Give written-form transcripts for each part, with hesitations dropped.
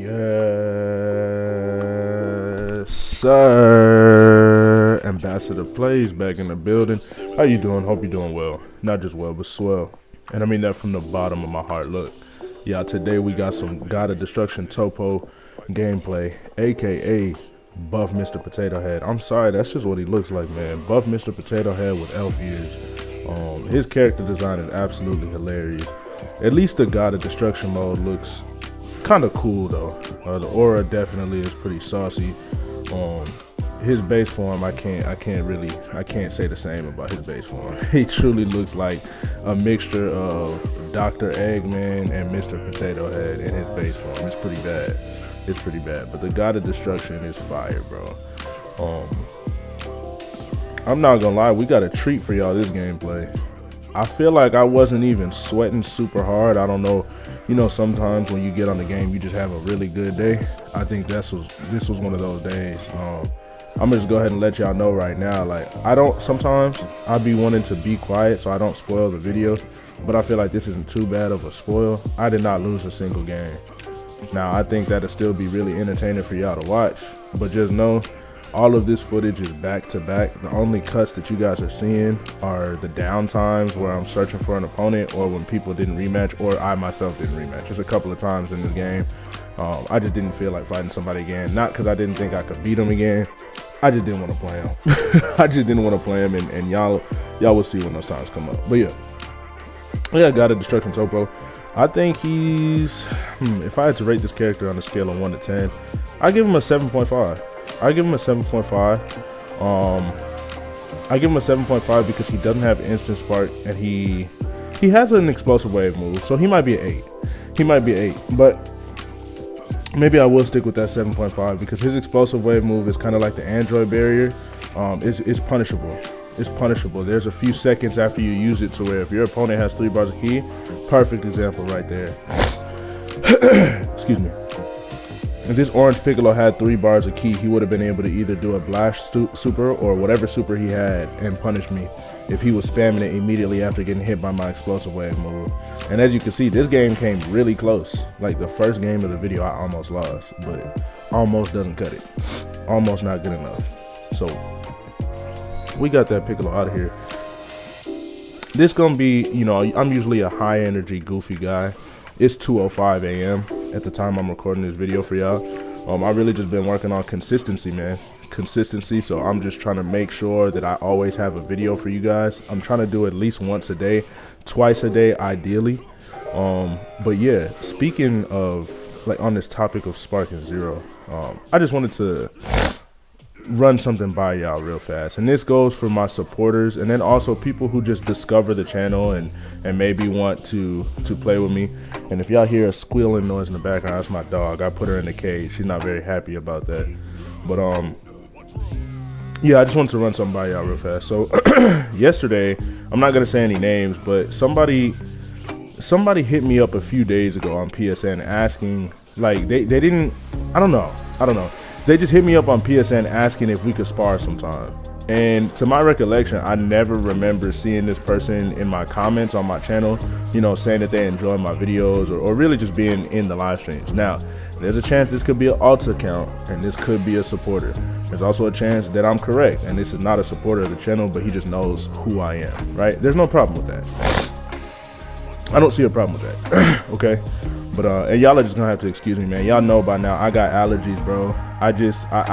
Yes, sir. Ambassador Plays back in the building. How you doing? Hope you're doing well. Not just well, but swell. And I mean that from the bottom of my heart. Look, yeah, today we got some God of Destruction Topo gameplay, aka Buff Mr. Potato Head. I'm sorry, that's just what he looks like, man. Buff Mr. Potato Head with elf ears. His character design is absolutely hilarious. At least the God of Destruction mode looks kind of cool though. The aura definitely is pretty saucy. His base form, I can't say the same about his base form. He truly looks like a mixture of Dr. Eggman and Mr. Potato Head in his base form. It's pretty bad. It's pretty bad. But the God of Destruction is fire, bro. I'm not gonna lie, we got a treat for y'all this gameplay. I feel like I wasn't even sweating super hard. I don't know, you know, sometimes when you get on the game, you just have a really good day. I think this was one of those days. I'm gonna just go ahead and let y'all know right now, like, sometimes I'll be wanting to be quiet so I don't spoil the video, but I feel like this isn't too bad of a spoil. I did not lose a single game. Now, I think that'll still be really entertaining for y'all to watch, but just know, all of this footage is back to back. The only cuts that you guys are seeing are the down times where I'm searching for an opponent, or when people didn't rematch, or I myself didn't rematch. Just a couple of times in this game. I just didn't feel like fighting somebody again. Not because I didn't think I could beat them again. I just didn't want to play him. I just didn't want to play him, and y'all will see when those times come up. But yeah, God of Destruction Topo. I think he's, if I had to rate this character on a scale of 1 to 10, I give him a 7.5. I give him a 7.5. I give him a 7.5 because he doesn't have instant spark, and he has an explosive wave move, so he might be an 8. He might be an 8, but maybe I will stick with that 7.5 because his explosive wave move is kind of like the android barrier. It's punishable. It's punishable. There's a few seconds after you use it to where if your opponent has 3 bars of key, perfect example right there. Excuse me. If this orange Piccolo had 3 bars of key, he would have been able to either do a blast super or whatever super he had and punish me if he was spamming it immediately after getting hit by my explosive wave move. And as you can see, this game came really close. Like the first game of the video, I almost lost, but almost doesn't cut it. Almost not good enough. So we got that Piccolo out of here. This gonna be, you know, I'm usually a high energy, goofy guy. It's 2:05 a.m. at the time I'm recording this video for y'all. I really just been working on consistency, man. Consistency, so I'm just trying to make sure that I always have a video for you guys. I'm trying to do at least once a day, twice a day ideally. But yeah, speaking of, like, on this topic of Spark and Zero, I just wanted to run something by y'all real fast, and this goes for my supporters and then also people who just discover the channel and maybe want to play with me. And if y'all hear a squealing noise in the background, that's my dog. I put her in the cage. She's not very happy about that, but yeah, I just wanted to run something by y'all real fast. So yesterday, I'm not gonna say any names, but somebody hit me up a few days ago on PSN asking, like, they didn't, I don't know, they just hit me up on PSN asking if we could spar sometime. And to my recollection, I never remember seeing this person in my comments on my channel, you know, saying that they enjoy my videos or really just being in the live streams. Now, there's a chance this could be an alt account and this could be a supporter. There's also a chance that I'm correct and this is not a supporter of the channel, but he just knows who I am, right? There's no problem with that. I don't see a problem with that. Okay? But and y'all are just gonna have to excuse me, man. Y'all know by now I got allergies, bro. I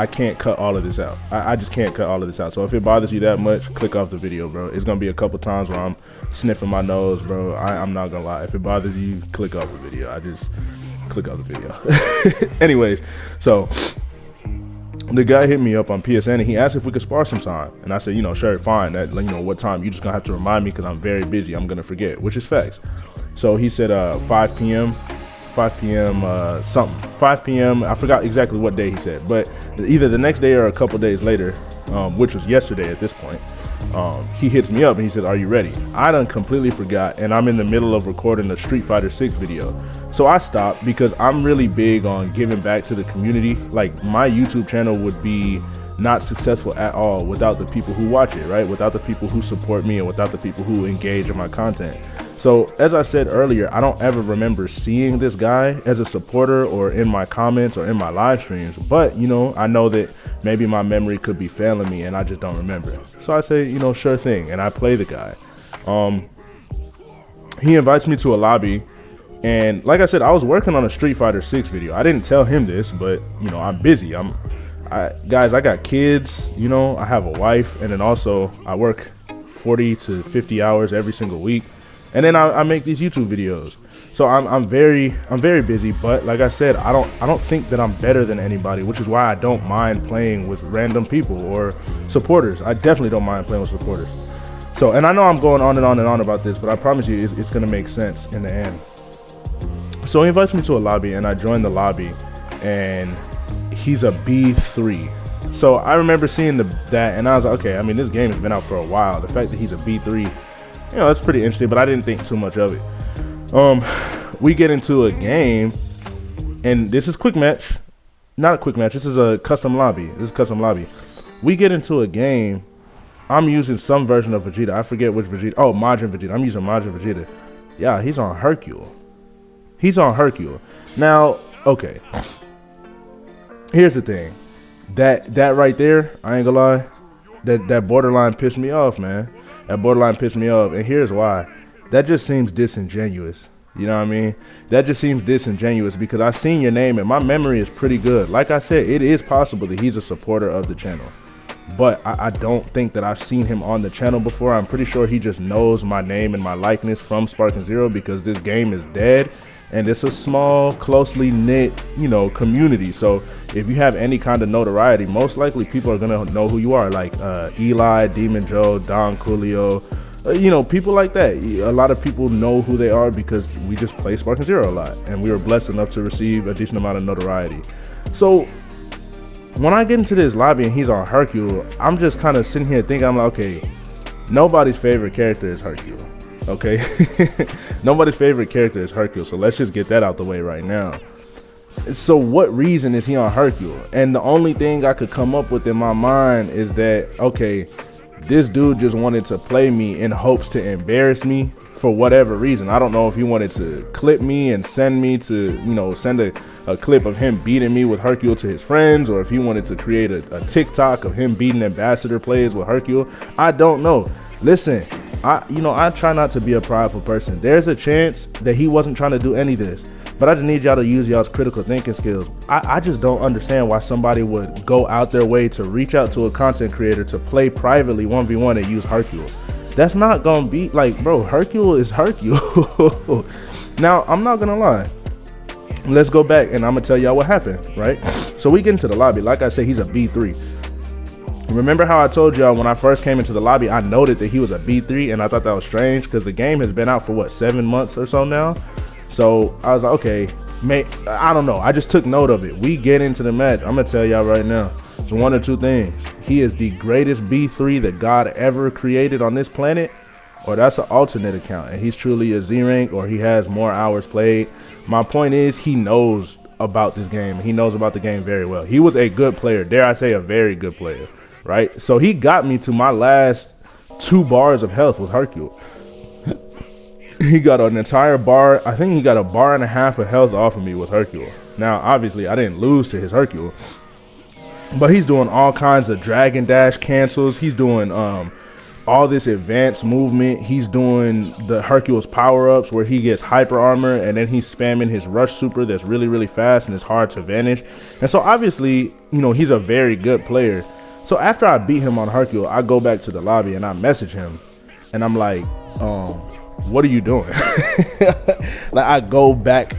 can't cut all of this out. I just can't cut all of this out. So if it bothers you that much, click off the video, bro. It's gonna be a couple times where I'm sniffing my nose, bro. I'm not gonna lie. If it bothers you, click off the video. I just click off the video. Anyways, so the guy hit me up on PSN and he asked if we could spar sometime, and I said, you know, sure, fine. That, you know, what time? You just gonna have to remind me because I'm very busy. I'm gonna forget, which is facts. So he said 5 p.m. 5 p.m. Something. 5 p.m. I forgot exactly what day he said, but either the next day or a couple days later, which was yesterday at this point, he hits me up and he said, "Are you ready?" I done completely forgot, and I'm in the middle of recording a Street Fighter 6 video. So I stopped because I'm really big on giving back to the community. Like, my YouTube channel would be not successful at all without the people who watch it, right? Without the people who support me and without the people who engage in my content. So as I said earlier, I don't ever remember seeing this guy as a supporter or in my comments or in my live streams. But, you know, I know that maybe my memory could be failing me and I just don't remember. So I say, you know, sure thing. And I play the guy. He invites me to a lobby. And like I said, I was working on a Street Fighter 6 video. I didn't tell him this, but, you know, I'm busy. Guys, I got kids, you know, I have a wife. And then also I work 40 to 50 hours every single week. And then I make these YouTube videos. So I'm very busy, but like I said, I don't think that I'm better than anybody, which is why I don't mind playing with random people or supporters. I definitely don't mind playing with supporters. So, and I know I'm going on and on and on about this, but I promise you it's gonna make sense in the end. So he invites me to a lobby and I join the lobby and he's a B3. So I remember seeing that and I was like, okay, I mean, this game has been out for a while. The fact that he's a B3, you know, that's pretty interesting, but I didn't think too much of it. We get into a game, and this is quick match. Not a quick match, this is a custom lobby. We get into a game. I'm using some version of Vegeta. I forget which Vegeta. Oh, Majin Vegeta. I'm using Majin Vegeta. Yeah, he's on Hercule. Now, okay. Here's the thing. That right there, I ain't gonna lie, that borderline pissed me off, man. That borderline pissed me off, and here's why. That just seems disingenuous. You know what I mean? That just seems disingenuous because I seen your name and my memory is pretty good. Like I said, it is possible that he's a supporter of the channel, but I don't think that I've seen him on the channel before. I'm pretty sure he just knows my name and my likeness from Sparking Zero because this game is dead and it's a small, closely knit, you know, community. So if you have any kind of notoriety, most likely people are gonna know who you are, like Eli, Demon Joe, Don Coolio, you know, people like that. A lot of people know who they are because we just play Sparking Zero a lot and we were blessed enough to receive a decent amount of notoriety. So when I get into this lobby and he's on Hercule, I'm just kind of sitting here thinking, I'm like, okay, nobody's favorite character is Hercule. Okay, nobody's favorite character is Hercule, so let's just get that out the way right now. So what reason is he on Hercule? And the only thing I could come up with in my mind is that, okay, this dude just wanted to play me in hopes to embarrass me for whatever reason. I don't know if he wanted to clip me and send me to, you know, send a clip of him beating me with Hercule to his friends, or if he wanted to create a TikTok of him beating ambassador players with Hercule. I don't know. Listen, I try not to be a prideful person. There's a chance that he wasn't trying to do any of this, but I just need y'all to use y'all's critical thinking skills. I just don't understand why somebody would go out their way to reach out to a content creator to play privately 1v1 and use Hercule. That's not gonna be like, bro, Hercule is Hercule. Now, I'm not gonna lie. Let's go back and I'm gonna tell y'all what happened, right? So we get into the lobby. Like I said, he's a B3. Remember how I told y'all when I first came into the lobby, I noted that he was a B3 and I thought that was strange because the game has been out for what, 7 months or so now? So I was like, okay, I don't know. I just took note of it. We get into the match. I'm gonna tell y'all right now. It's one or two things. He is the greatest B3 that God ever created on this planet, or that's an alternate account, and he's truly a Z rank, or he has more hours played. My point is, he knows about this game. He knows about the game very well. He was a good player. Dare I say, a very good player, right? So he got me to my last 2 bars of health with Hercule. He got an entire bar. I think he got a bar and a half of health off of me with Hercule. Now, obviously, I didn't lose to his Hercule, but he's doing all kinds of dragon dash cancels. He's doing all this advanced movement. He's doing the Hercule's power-ups where he gets hyper armor, and then he's spamming his rush super that's really, really fast and it's hard to vanish. And so, obviously, you know, he's a very good player. So after I beat him on Hercule, I go back to the lobby and I message him, and I'm like, what are you doing? Like, I go back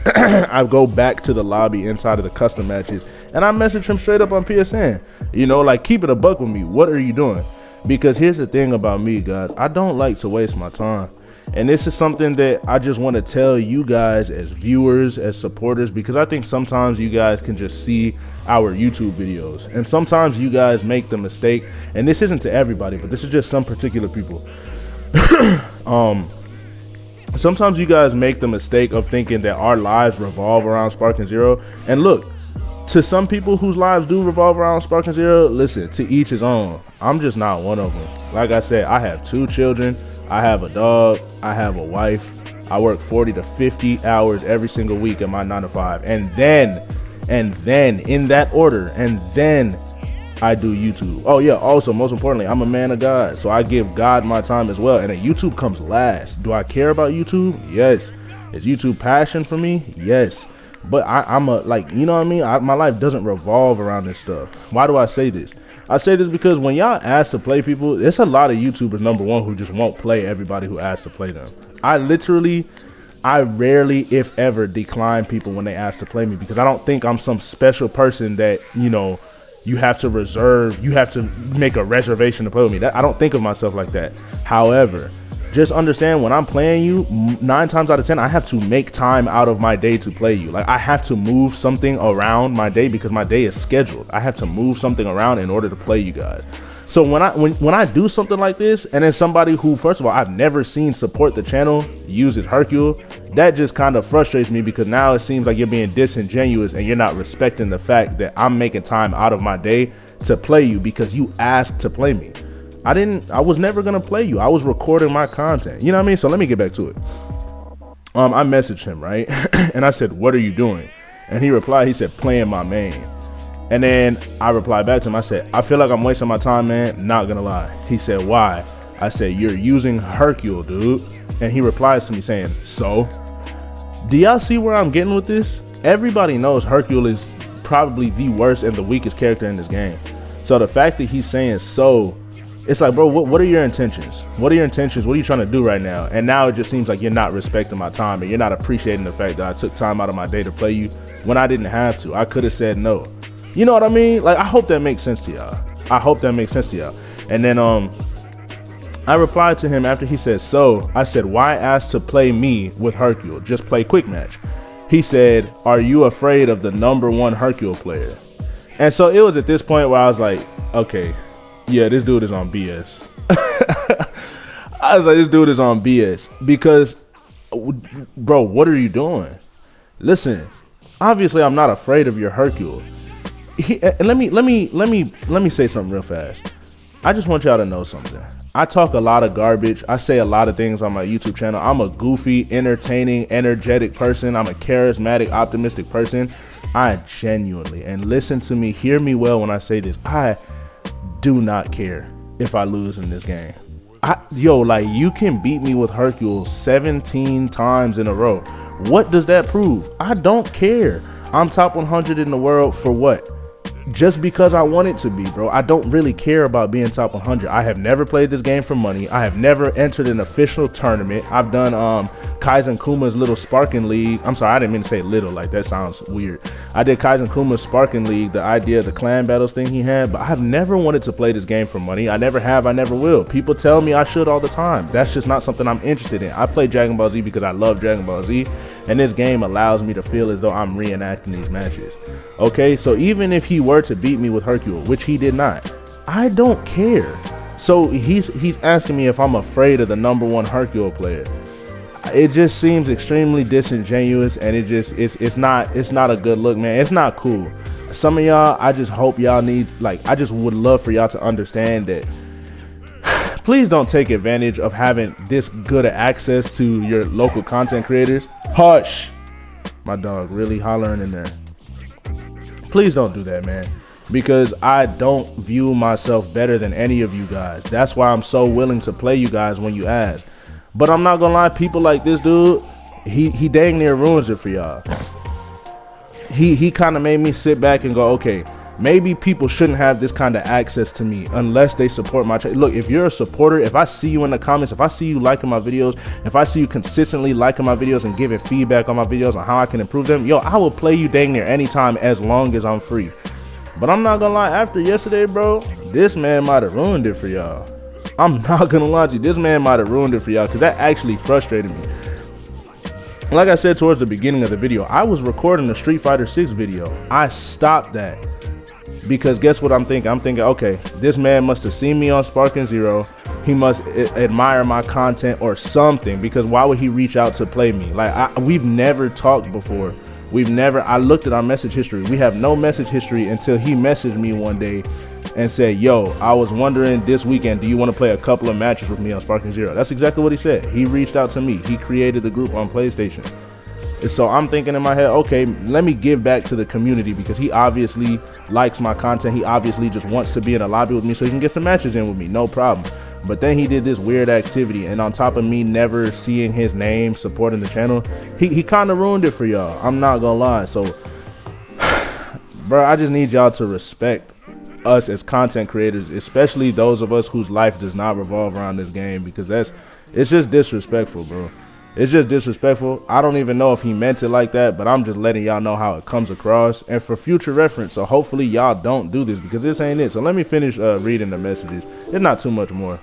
to the lobby inside of the custom matches and I message him straight up on PSN, you know, like, keep it a buck with me. What are you doing? Because here's the thing about me, guys, I don't like to waste my time. And this is something that I just want to tell you guys as viewers, as supporters, because I think sometimes you guys can just see our YouTube videos and sometimes you guys make the mistake, and this isn't to everybody, but this is just some particular people. Sometimes you guys make the mistake of thinking that our lives revolve around Sparking Zero. And look, to some people whose lives do revolve around Sparking Zero, listen, to each his own. I'm just not one of them. Like I said, I have 2 children. I have a dog. I have a wife. I work 40 to 50 hours every single week at my 9 to 5. And then in that order, and then I do YouTube. Oh yeah, also most importantly, I'm a man of God, so I give God my time as well, and then YouTube comes last. Do I care about YouTube? Yes. Is YouTube passion for me? Yes. But I'm a, like, you know what I mean? My life doesn't revolve around this stuff. Why do I say this? I say this because when y'all ask to play people, there's a lot of YouTubers, number one, who just won't play everybody who asks to play them. I rarely, if ever, decline people when they ask to play me, because I don't think I'm some special person that, you know, you have to make a reservation to play with me. I don't think of myself like that. However, just understand, when I'm playing you, 9 times out of 10, I have to make time out of my day to play you. Like, I have to move something around my day because my day is scheduled. I have to move something around in order to play you guys. So when I do something like this, and then somebody who, first of all, I've never seen support the channel uses Hercule, that just kind of frustrates me, because now it seems like you're being disingenuous and you're not respecting the fact that I'm making time out of my day to play you because you asked to play me. I was never gonna play you. I was recording my content. You know what I mean? So let me get back to it. I messaged him, right? And I said, "What are you doing?" And he replied, he said, "Playing my main." And then I replied back to him. I said, "I feel like I'm wasting my time, man. Not gonna lie." He said, "Why?" I said, "You're using Hercule, dude." And he replies to me saying, "So?" Do y'all see where I'm getting with this? Everybody knows Hercule is probably the worst and the weakest character in this game. So the fact that he's saying "so," it's like, bro, what are your intentions? What are your intentions? What are you trying to do right now? And now it just seems like you're not respecting my time, and you're not appreciating the fact that I took time out of my day to play you when I didn't have to. I could have said no. You know what I mean? Like, I hope that makes sense to y'all. I hope that makes sense to y'all. And then I replied to him after he said "so." I said, "Why ask to play me with Hercule? Just play quick match." He said, "Are you afraid of the #1 Hercule player?" And so it was at this point where I was like, okay, yeah, this dude is on BS. I was like, this dude is on BS, because, bro, what are you doing? Listen, obviously I'm not afraid of your Hercule. And let me say something real fast. I just want y'all to know something. I talk a lot of garbage. I say a lot of things on my YouTube channel. I'm a goofy, entertaining, energetic person. I'm a charismatic, optimistic person. I genuinely, and listen to me, hear me well when I say this, I do not care if I lose in this game. Like, you can beat me with Hercule 17 times in a row. What does that prove? I don't care. I'm top 100 in the world for what? Just because I want it to be, bro. I don't really care about being top 100. I have never played this game for money. I have never entered an official tournament. I've done Kaizen Kuma's little Sparking League. I'm sorry, I didn't mean to say little, like that sounds weird. I did Kaizen Kuma's Sparking League, the idea of the clan battles thing he had, but I've never wanted to play this game for money. I never have, I never will. People tell me I should all the time. That's just not something I'm interested in. I play Dragon Ball Z because I love Dragon Ball Z, and this game allows me to feel as though I'm reenacting these matches. Okay, so even if he were to beat me with Hercule, which he did not, I don't care. So he's asking me if I'm afraid of the #1 Hercule player. It just seems extremely disingenuous, and it's not a good look, man. It's not cool. Some of y'all, I just hope y'all I just would love for y'all to understand that please don't take advantage of having this good of access to your local content creators. Hush, my dog really hollering in there. Please don't do that, man, because I don't view myself better than any of you guys. That's why I'm so willing to play you guys when you ask. But I'm not gonna lie, people like this dude, he dang near ruins it for y'all. He kind of made me sit back and go, okay, maybe people shouldn't have this kind of access to me unless they support my channel. Look, if you're a supporter, if I see you in the comments, if I see you liking my videos, if I see you consistently liking my videos and giving feedback on my videos on how I can improve them, yo, I will play you dang near anytime as long as I'm free. But I'm not gonna lie, after yesterday, bro, this man might have ruined it for y'all. I'm not gonna lie to you, this man might have ruined it for y'all, because that actually frustrated me. Like I said towards the beginning of the video, I was recording the Street Fighter 6 video. I stopped that because guess what I'm thinking? I'm thinking, okay, this man must have seen me on Sparking Zero. He must admire my content or something, because why would he reach out to play me? Like, we've never talked before. I looked at our message history. We have no message history until he messaged me one day and said, yo, I was wondering this weekend, do you want to play a couple of matches with me on Sparking Zero? That's exactly what he said. He reached out to me. He created the group on PlayStation. And so I'm thinking in my head, okay, let me give back to the community, because he obviously likes my content. He obviously just wants to be in a lobby with me so he can get some matches in with me, no problem. But then he did this weird activity, and on top of me never seeing his name supporting the channel, he kind of ruined it for y'all. I'm not gonna lie. So, bro, I just need y'all to respect us as content creators, especially those of us whose life does not revolve around this game, because it's just disrespectful, bro. It's just disrespectful. I don't even know if he meant it like that, but I'm just letting y'all know how it comes across, and for future reference. So hopefully y'all don't do this, because this ain't it. So let me finish reading the messages. It's not too much more.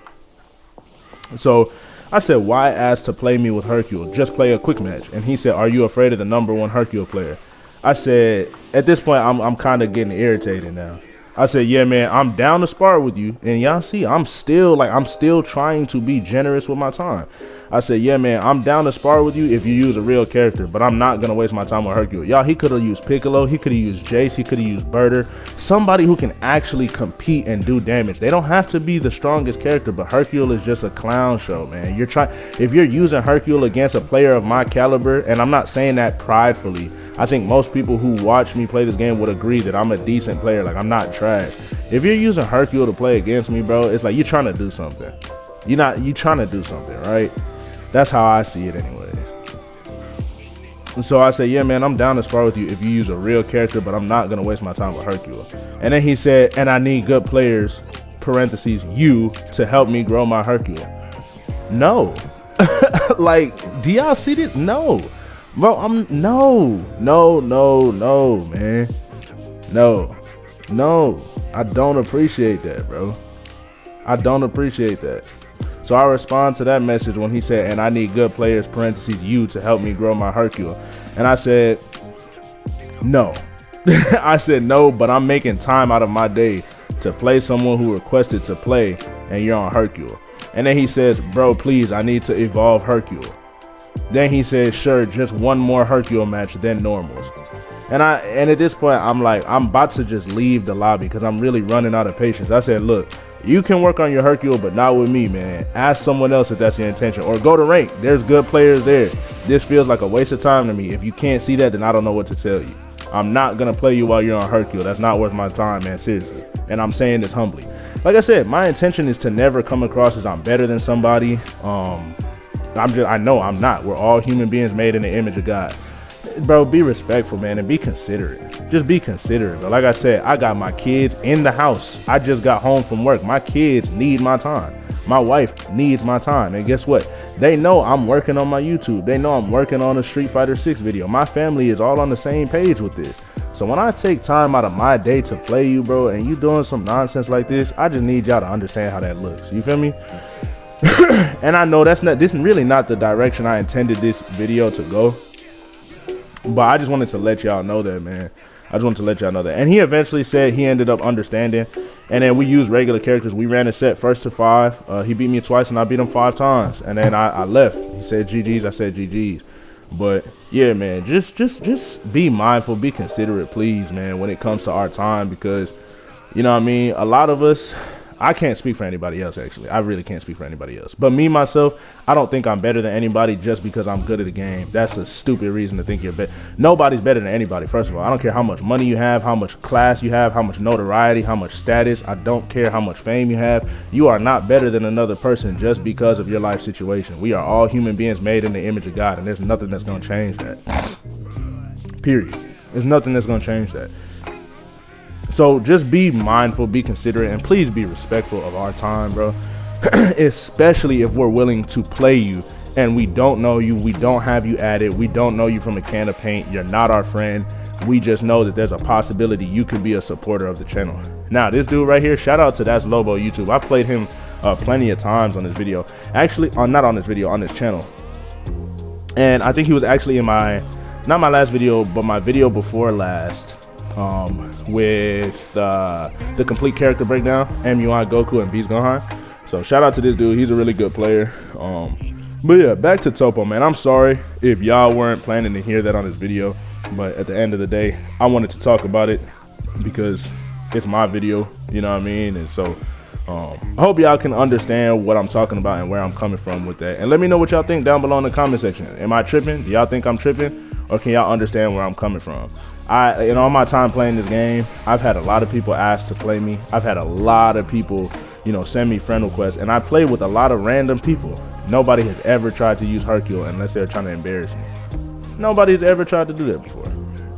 So I said, why ask to play me with Hercule? Just play a quick match. And he said, are you afraid of the #1 Hercule player? I said, at this point, I'm kind of getting irritated now. I said, yeah, man, I'm down to spar with you. And y'all see, I'm still trying to be generous with my time. I said, yeah, man, I'm down to spar with you if you use a real character, but I'm not going to waste my time with Hercule. Y'all, he could have used Piccolo. He could have used Jace. He could have used Birder. Somebody who can actually compete and do damage. They don't have to be the strongest character, but Hercule is just a clown show, man. If you're using Hercule against a player of my caliber, and I'm not saying that pridefully, I think most people who watch me play this game would agree that I'm a decent player. Like, I'm not trash. If you're using Hercule to play against me, bro, it's like you're trying to do something. You trying to do something, right? That's how I see it anyways. And so I said, yeah, man, I'm down to spar with you if you use a real character, but I'm not going to waste my time with Hercule. And then he said, and I need good players, parentheses, you, to help me grow my Hercule. No. Like, do y'all see this? No. Bro, no, man. No. I don't appreciate that, bro. I don't appreciate that. So I respond to that message when he said, and I need good players, parentheses, you, to help me grow my Hercule. And I said, no. I said, no, but I'm making time out of my day to play someone who requested to play, and you're on Hercule. And then he says, bro, please, I need to evolve Hercule. Then he says, sure, just one more Hercule match, then normals. And at this point, I'm like, I'm about to just leave the lobby because I'm really running out of patience. I said, look, you can work on your Hercule, but not with me, man. Ask someone else if that's your intention, or go to rank. There's good players there. This feels like a waste of time to me. If you can't see that, then I don't know what to tell you. I'm not going to play you while you're on Hercule. That's not worth my time, man, seriously. And I'm saying this humbly. Like I said, my intention is to never come across as I'm better than somebody. I know I'm not. We're all human beings made in the image of God. Bro, be respectful, man, and be considerate. Just be considerate. But like I said, I got my kids in the house. I just got home from work. My kids need my time. My wife needs my time. And guess what? They know I'm working on my YouTube. They know I'm working on a Street Fighter 6 video. My family is all on the same page with this. So when I take time out of my day to play you, bro, and you doing some nonsense like this, I just need y'all to understand how that looks. You feel me? And I know this is really not the direction I intended this video to go. But I just wanted to let y'all know that, man. I just wanted to let y'all know that. And he eventually said he ended up understanding. And then we used regular characters. We ran a set 1st to 5. He beat me twice and I beat him 5 times. And then I left. He said GG's. I said GG's. But yeah, man, just be mindful, be considerate, please, man, when it comes to our time, because, you know what I mean, a lot of us, I can't speak for anybody else, actually. I really can't speak for anybody else. But me, myself, I don't think I'm better than anybody just because I'm good at the game. That's a stupid reason to think you're better. Nobody's better than anybody, first of all. I don't care how much money you have, how much class you have, how much notoriety, how much status. I don't care how much fame you have. You are not better than another person just because of your life situation. We are all human beings made in the image of God, and there's nothing that's going to change that. Period. There's nothing that's going to change that. So just be mindful, be considerate, and please be respectful of our time, bro. Especially if we're willing to play you and we don't know you, we don't have you added, we don't know you from a can of paint, you're not our friend. We just know that there's a possibility you could be a supporter of the channel. Now, this dude right here, shout out to That's Lobo YouTube. I played him plenty of times on this video. Actually, not on this video, on this channel. And I think he was actually in not my last video, but my video before last. With the complete character breakdown, MUI, Goku, and Beast Gohan. So shout out to this dude. He's a really good player. But yeah, back to Topo, man. I'm sorry if y'all weren't planning to hear that on this video, but at the end of the day, I wanted to talk about it because It's my video, you know what I mean? And so I hope y'all can understand what I'm talking about and where I'm coming from with that. And let me know what y'all think down below in the comment section. Am I tripping? Do y'all think I'm tripping? Or can y'all understand where I'm coming from? In all my time playing this game, I've had a lot of people ask to play me. I've had a lot of people, you know, send me friend requests. And I play with a lot of random people. Nobody has ever tried to use Hercule unless they're trying to embarrass me. Nobody's ever tried to do that before.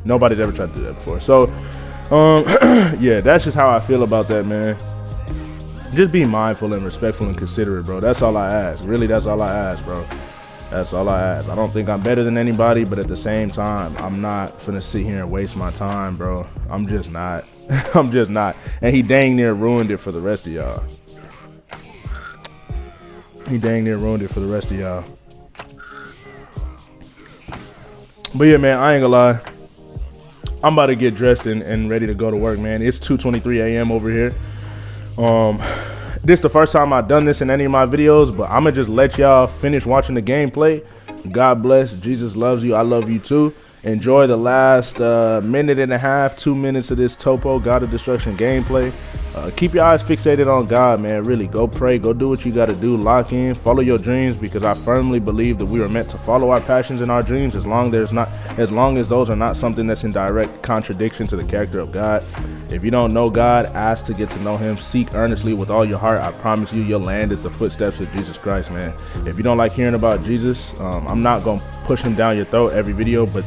Nobody's ever tried to do that before. So, yeah, that's just how I feel about that, man. Just be mindful and respectful and considerate, bro. That's all I ask. Really, that's all I ask, bro. That's all I ask. I don't think I'm better than anybody, but at the same time, I'm not finna sit here and waste my time, bro. I'm just not. I'm just not. And he dang near ruined it for the rest of y'all. He dang near ruined it for the rest of y'all. But yeah, man, I ain't gonna lie. I'm about to get dressed and ready to go to work, man. It's 2:23 a.m. over here. This is the first time I've done this in any of my videos, but I'm gonna just let y'all finish watching the gameplay. God bless. Jesus loves you. I love you too. Enjoy the last minute and a half, 2 minutes of this Topo God of Destruction gameplay. Keep your eyes fixated on God, man. Really, go pray, go do what you got to do. Lock in, follow your dreams, because I firmly believe that we are meant to follow our passions and our dreams as long as those are not something that's in direct contradiction to the character of God. If you don't know God, ask to get to know him. Seek earnestly with all your heart. I promise you, you'll land at the footsteps of Jesus Christ, man. If you don't like hearing about Jesus, I'm not gonna push him down your throat every video, but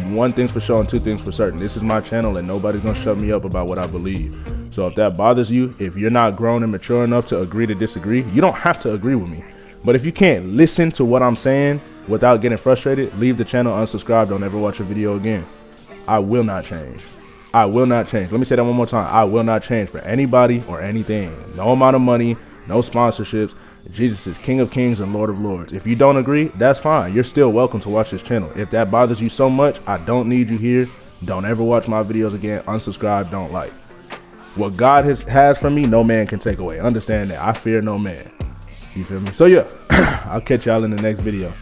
one thing's for sure and two things for certain. This is my channel and nobody's gonna shut me up about what I believe. So if that bothers you, if you're not grown and mature enough to agree to disagree, you don't have to agree with me. But if you can't listen to what I'm saying without getting frustrated, leave the channel, unsubscribe, don't ever watch a video again. I will not change. I will not change. Let me say that one more time. I will not change for anybody or anything. No amount of money, no sponsorships. Jesus is King of Kings and Lord of Lords. If you don't agree, that's fine. You're still welcome to watch this channel. If that bothers you so much, I don't need you here. Don't ever watch my videos again. Unsubscribe, don't like. What God has for me, no man can take away. Understand that. I fear no man. You feel me? So yeah, I'll catch y'all in the next video.